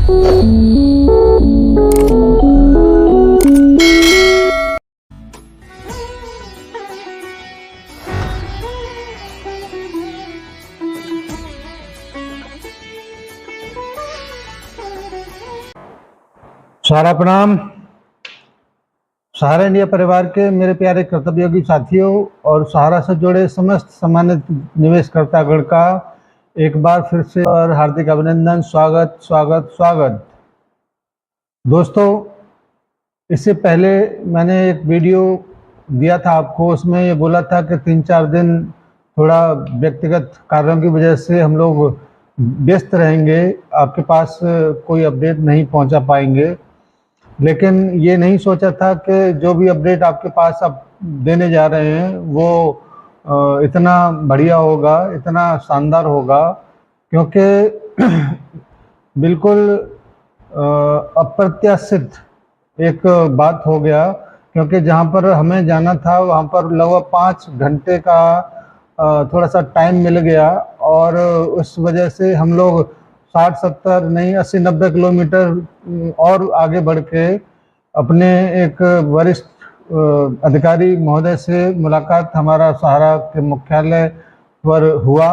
सारा प्रणाम। सहारा इंडिया परिवार के मेरे प्यारे कर्तव्ययोगी साथियों और सहारा से जुड़े समस्त सम्मानित निवेशकर्तागण का एक बार फिर से और हार्दिक अभिनंदन, स्वागत स्वागत स्वागत। दोस्तों, इससे पहले मैंने एक वीडियो दिया था आपको, उसमें ये बोला था कि 3-4 दिन थोड़ा व्यक्तिगत कार्यों की वजह से हम लोग व्यस्त रहेंगे, आपके पास कोई अपडेट नहीं पहुंचा पाएंगे। लेकिन ये नहीं सोचा था कि जो भी अपडेट आपके पास अब देने जा रहे हैं वो इतना बढ़िया होगा, इतना शानदार होगा, क्योंकि बिल्कुल अप्रत्याशित एक बात हो गया। क्योंकि जहाँ पर हमें जाना था वहाँ पर लगभग 5 घंटे का थोड़ा सा टाइम मिल गया, और उस वजह से हम लोग 60-70 नहीं 80-90 किलोमीटर और आगे बढ़ के अपने एक वरिष्ठ अधिकारी महोदय से मुलाकात हमारा सहारा के मुख्यालय पर हुआ।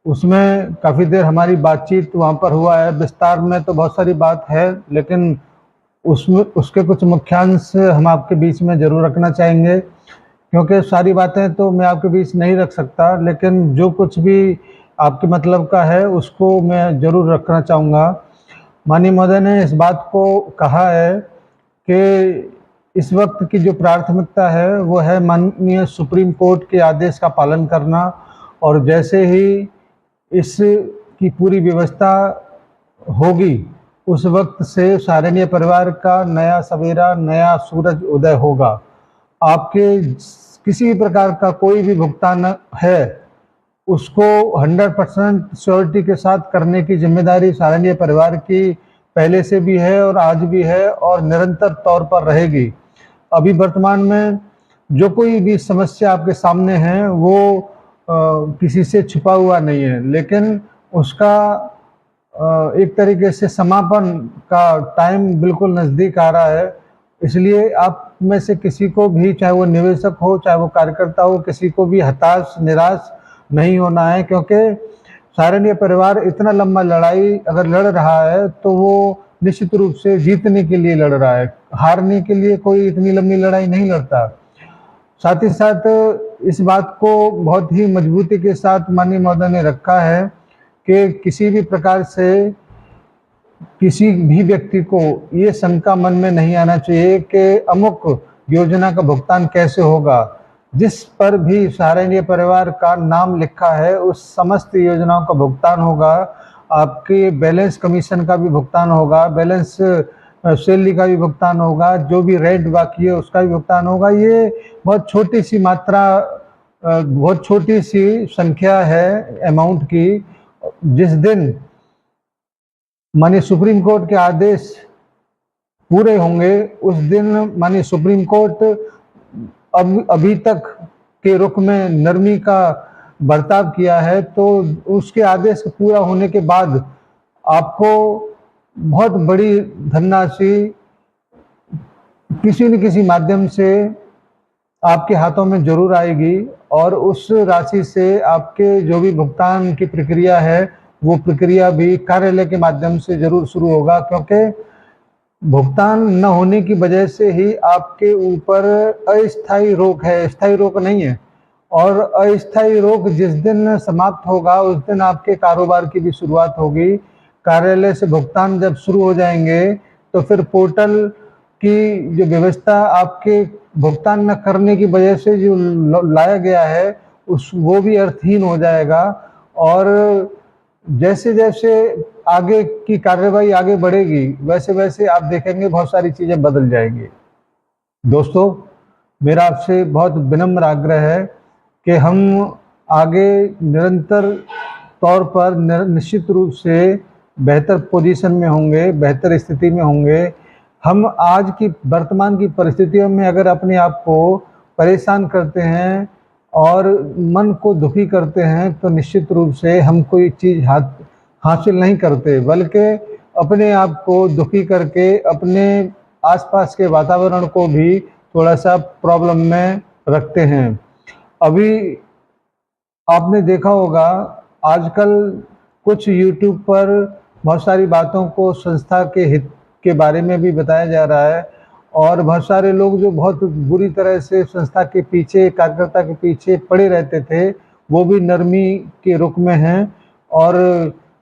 उसमें काफ़ी देर हमारी बातचीत वहाँ पर हुआ है। विस्तार में तो बहुत सारी बात है, लेकिन उसमें उसके कुछ मुख्यांश हम आपके बीच में ज़रूर रखना चाहेंगे, क्योंकि सारी बातें तो मैं आपके बीच नहीं रख सकता, लेकिन जो कुछ भी आपके मतलब का है उसको मैं ज़रूर रखना चाहूँगा। माननीय महोदय ने इस बात को कहा है कि इस वक्त की जो प्राथमिकता है वो है माननीय सुप्रीम कोर्ट के आदेश का पालन करना, और जैसे ही इसकी पूरी व्यवस्था होगी उस वक्त से सहारा इंडिया परिवार का नया सवेरा, नया सूरज उदय होगा। आपके किसी भी प्रकार का कोई भी भुगतान है उसको 100% श्योरिटी के साथ करने की जिम्मेदारी सहारा इंडिया परिवार की पहले से भी है और आज भी है और निरंतर तौर पर रहेगी। अभी वर्तमान में जो कोई भी समस्या आपके सामने है वो किसी से छुपा हुआ नहीं है, लेकिन उसका एक तरीके से समापन का टाइम बिल्कुल नज़दीक आ रहा है। इसलिए आप में से किसी को भी, चाहे वो निवेशक हो चाहे वो कार्यकर्ता हो, किसी को भी हताश निराश नहीं होना है, क्योंकि सहारा इंडिया परिवार इतना लंबा लड़ाई अगर लड़ रहा है तो वो निश्चित रूप से जीतने के लिए लड़ रहा है, हारने के लिए कोई इतनी लंबी लड़ाई नहीं लड़ता। साथ ही साथ इस बात को बहुत ही मजबूती के साथ माननीय महोदय ने रखा है कि किसी भी प्रकार से किसी भी व्यक्ति को ये शंका मन में नहीं आना चाहिए कि अमुक योजना का भुगतान कैसे होगा। जिस पर भी सहारा इंडिया परिवार का नाम लिखा है उस समस्त योजनाओं का भुगतान होगा। आपके बैलेंस कमीशन का भी भुगतान होगा, बैलेंस सैलरी का भी भुगतान होगा, जो भी रेंट बाकी है उसका भी भुगतान होगा। ये बहुत छोटी सी मात्रा, बहुत छोटी सी संख्या है अमाउंट की। जिस दिन माननीय सुप्रीम कोर्ट के आदेश पूरे होंगे उस दिन माननीय सुप्रीम कोर्ट अभी तक के रुख में नरमी का बर्ताव किया है, तो उसके आदेश पूरा होने के बाद आपको बहुत बड़ी धनराशि किसी न किसी माध्यम से आपके हाथों में जरूर आएगी, और उस राशि से आपके जो भी भुगतान की प्रक्रिया है वो प्रक्रिया भी कार्यालय के माध्यम से जरूर शुरू होगा। क्योंकि भुगतान न होने की वजह से ही आपके ऊपर अस्थायी रोक है, स्थायी रोक नहीं है, और अस्थायी रोक जिस दिन समाप्त होगा उस दिन आपके कारोबार की भी शुरुआत होगी। कार्यालय से भुगतान जब शुरू हो जाएंगे तो फिर पोर्टल की जो व्यवस्था आपके भुगतान न करने की वजह से जो लाया गया है वो भी अर्थहीन हो जाएगा, और जैसे जैसे आगे की कार्यवाही आगे बढ़ेगी वैसे वैसे आप देखेंगे बहुत सारी चीज़ें बदल जाएंगी। दोस्तों, मेरा आपसे बहुत विनम्र आग्रह है कि हम आगे निरंतर तौर पर निश्चित रूप से बेहतर पोजीशन में होंगे, बेहतर स्थिति में होंगे। हम आज की वर्तमान की परिस्थितियों में अगर अपने आप को परेशान करते हैं और मन को दुखी करते हैं तो निश्चित रूप से हम कोई चीज़ हासिल नहीं करते, बल्कि अपने आप को दुखी करके अपने आसपास के वातावरण को भी थोड़ा सा प्रॉब्लम में रखते हैं। अभी आपने देखा होगा आजकल कुछ यूट्यूब पर बहुत सारी बातों को संस्था के हित के बारे में भी बताया जा रहा है, और बहुत सारे लोग जो बहुत बुरी तरह से संस्था के पीछे, कार्यकर्ता के पीछे पड़े रहते थे, वो भी नरमी के रुख में हैं। और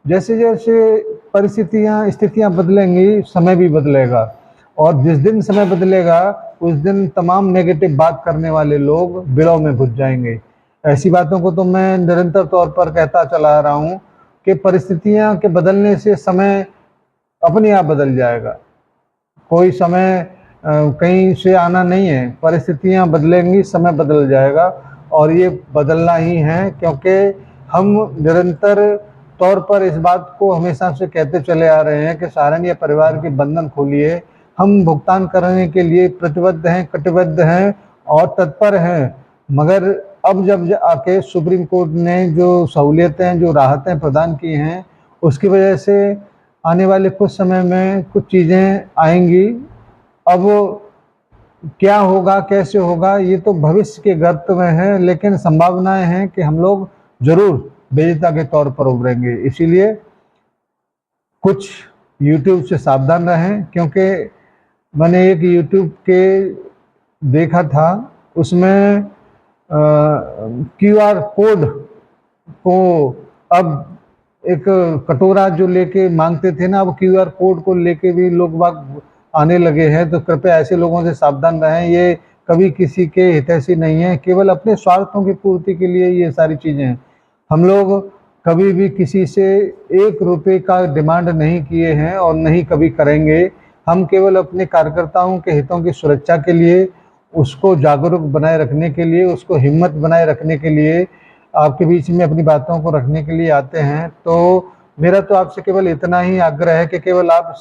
जैसे जैसे परिस्थितियाँ, स्थितियाँ बदलेंगी, समय भी बदलेगा, और जिस दिन समय बदलेगा उस दिन तमाम नेगेटिव बात करने वाले लोग बिड़ों में घुस जाएंगे। ऐसी बातों को तो मैं निरंतर तौर पर कहता चला आ रहा हूँ कि परिस्थितियाँ के बदलने से समय अपने आप बदल जाएगा। कोई समय कहीं से आना नहीं है, परिस्थितियाँ बदलेंगी, समय बदल जाएगा, और ये बदलना ही है, क्योंकि हम निरंतर तौर पर इस बात को हमेशा से कहते चले आ रहे हैं कि सहारनीय परिवार के बंधन खोलिए। हम भुगतान करने के लिए प्रतिबद्ध हैं, कटिबद्ध हैं और तत्पर हैं, मगर अब जब आके सुप्रीम कोर्ट ने जो सहूलियतें, जो राहतें प्रदान की हैं, उसकी वजह से आने वाले कुछ समय में कुछ चीज़ें आएंगी। अब क्या होगा, कैसे होगा, ये तो भविष्य के गर्त में है, लेकिन संभावनाएं हैं कि हम लोग जरूर विजेता के तौर पर उभरेंगे। इसीलिए कुछ यूट्यूब से सावधान रहें, क्योंकि मैंने एक यूट्यूब के देखा था, उसमें QR कोड को अब एक कटोरा जो लेके मांगते थे ना, अब QR कोड को लेके भी लोग बाग आने लगे हैं। तो कृपया ऐसे लोगों से सावधान रहें, ये कभी किसी के हितैषी नहीं है, केवल अपने स्वार्थों की पूर्ति के लिए ये सारी चीज़ें हैं। हम लोग कभी भी किसी से 1 रुपये का डिमांड नहीं किए हैं और नहीं कभी करेंगे। हम केवल अपने कार्यकर्ताओं के हितों की सुरक्षा के लिए, उसको जागरूक बनाए रखने के लिए, उसको हिम्मत बनाए रखने के लिए, आपके बीच में अपनी बातों को रखने के लिए आते हैं। तो मेरा तो आपसे केवल इतना ही आग्रह है कि केवल आप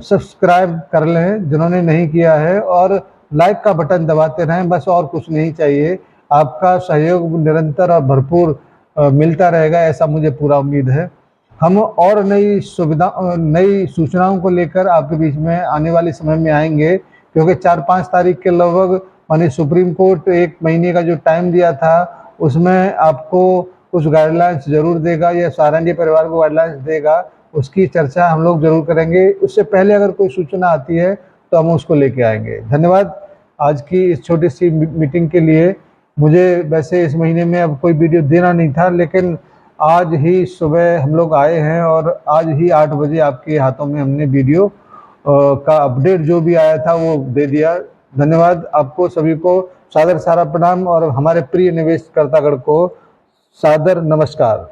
सब्सक्राइब कर लें जिन्होंने नहीं किया है, और लाइक का बटन दबाते रहें, बस और कुछ नहीं चाहिए। आपका सहयोग निरंतर और भरपूर मिलता रहेगा, ऐसा मुझे पूरा उम्मीद है। हम और नई सूचनाओं को लेकर आपके बीच में आने वाले समय में आएंगे, क्योंकि 4-5 तारीख के लगभग माने सुप्रीम कोर्ट 1 महीने का जो टाइम दिया था, उसमें आपको कुछ गाइडलाइंस जरूर देगा, या सहारनीय परिवार को गाइडलाइंस देगा, उसकी चर्चा हम लोग जरूर करेंगे। उससे पहले अगर कोई सूचना आती है तो हम उसको लेके आएंगे। धन्यवाद आज की इस छोटी सी मीटिंग के लिए। मुझे वैसे इस महीने में अब कोई वीडियो देना नहीं था, लेकिन आज ही सुबह हम लोग आए हैं और आज ही 8 बजे आपके हाथों में हमने वीडियो का अपडेट जो भी आया था वो दे दिया। धन्यवाद आपको सभी को, सादर सारा प्रणाम, और हमारे प्रिय निवेशकर्तागण को सादर नमस्कार।